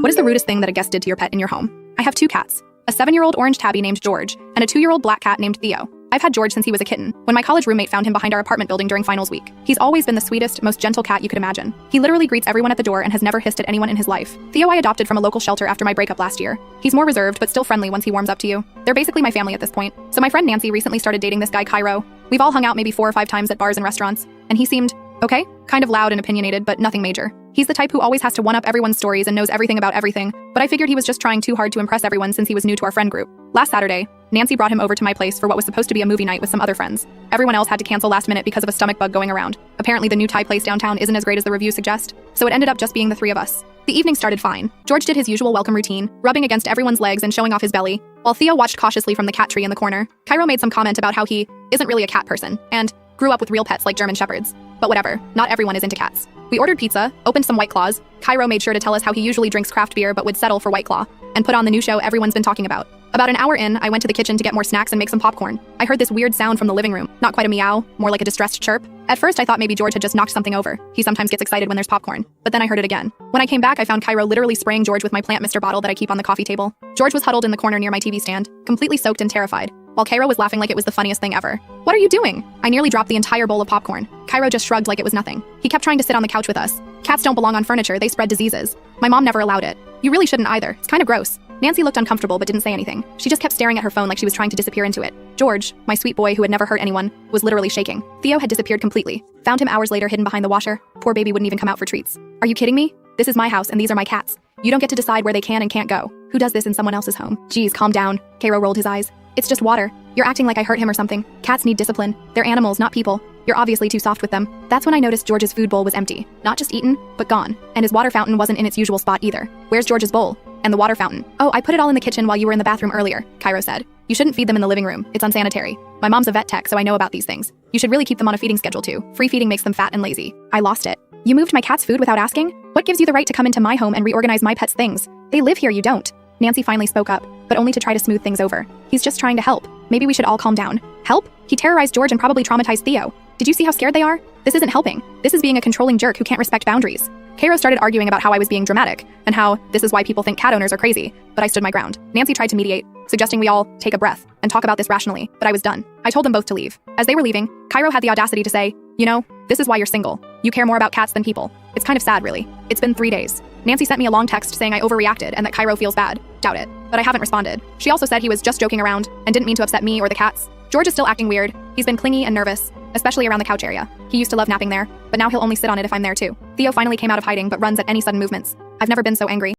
What is the rudest thing that a guest did to your pet in your home? I have two cats, a 7-year-old orange tabby named George, and a 2-year-old black cat named Theo. I've had George since he was a kitten, when my college roommate found him behind our apartment building during finals week. He's always been the sweetest, most gentle cat you could imagine. He literally greets everyone at the door and has never hissed at anyone in his life. Theo I adopted from a local shelter after my breakup last year. He's more reserved, but still friendly once he warms up to you. They're basically my family at this point. So my friend Nancy recently started dating this guy Cairo. We've all hung out maybe 4 or 5 times at bars and restaurants, and he seemed okay, kind of loud and opinionated, but nothing major. He's the type who always has to one-up everyone's stories and knows everything about everything, but I figured he was just trying too hard to impress everyone since he was new to our friend group. Last Saturday, Nancy brought him over to my place for what was supposed to be a movie night with some other friends. Everyone else had to cancel last minute because of a stomach bug going around. Apparently the new Thai place downtown isn't as great as the reviews suggest, so it ended up just being the 3 of us. The evening started fine. George did his usual welcome routine, rubbing against everyone's legs and showing off his belly, while Theo watched cautiously from the cat tree in the corner. Cairo made some comment about how he isn't really a cat person, and grew up with real pets like German Shepherds. But whatever, not everyone is into cats. We ordered pizza, opened some White Claws. Cairo made sure to tell us how he usually drinks craft beer but would settle for White Claw, and put on the new show everyone's been talking about. About an hour in, I went to the kitchen to get more snacks and make some popcorn. I heard this weird sound from the living room, not quite a meow, more like a distressed chirp. At first I thought maybe George had just knocked something over. He sometimes gets excited when there's popcorn. But then I heard it again. When I came back, I found Cairo literally spraying George with my Plant Mister bottle that I keep on the coffee table. George was huddled in the corner near my TV stand, completely soaked and terrified, while Cairo was laughing like it was the funniest thing ever. "What are you doing?" I nearly dropped the entire bowl of popcorn. Cairo just shrugged like it was nothing. He kept trying to sit on the couch with us. Cats don't belong on furniture, they spread diseases. My mom never allowed it. You really shouldn't either, it's kind of gross. Nancy looked uncomfortable but didn't say anything. She just kept staring at her phone like she was trying to disappear into it. George, my sweet boy who had never hurt anyone, was literally shaking. Theo had disappeared completely. Found him hours later hidden behind the washer. Poor baby wouldn't even come out for treats. Are you kidding me? This is my house and these are my cats. You don't get to decide where they can and can't go. Who does this in someone else's home? Geez, calm down. Cairo rolled his eyes. It's just water. You're acting like I hurt him or something. Cats need discipline. They're animals, not people. You're obviously too soft with them. That's when I noticed George's food bowl was empty. Not just eaten, but gone. And his water fountain wasn't in its usual spot either. Where's George's bowl? And the water fountain? Oh, I put it all in the kitchen while you were in the bathroom earlier, Cairo said. You shouldn't feed them in the living room. It's unsanitary. My mom's a vet tech, so I know about these things. You should really keep them on a feeding schedule too. Free feeding makes them fat and lazy. I lost it. You moved my cat's food without asking? What gives you the right to come into my home and reorganize my pet's things? They live here, you don't. Nancy finally spoke up, but only to try to smooth things over. He's just trying to help. Maybe we should all calm down. Help? He terrorized George and probably traumatized Theo. Did you see how scared they are? This isn't helping. This is being a controlling jerk who can't respect boundaries. Cairo started arguing about how I was being dramatic, and how this is why people think cat owners are crazy, but I stood my ground. Nancy tried to mediate, suggesting we all take a breath and talk about this rationally, but I was done. I told them both to leave. As they were leaving, Cairo had the audacity to say, "You know, this is why you're single. You care more about cats than people." It's kind of sad, really. It's been 3 days. Nancy sent me a long text saying I overreacted and that Cairo feels bad. Doubt it. But I haven't responded. She also said he was just joking around and didn't mean to upset me or the cats. George is still acting weird. He's been clingy and nervous, especially around the couch area. He used to love napping there, but now he'll only sit on it if I'm there too. Theo finally came out of hiding but runs at any sudden movements. I've never been so angry.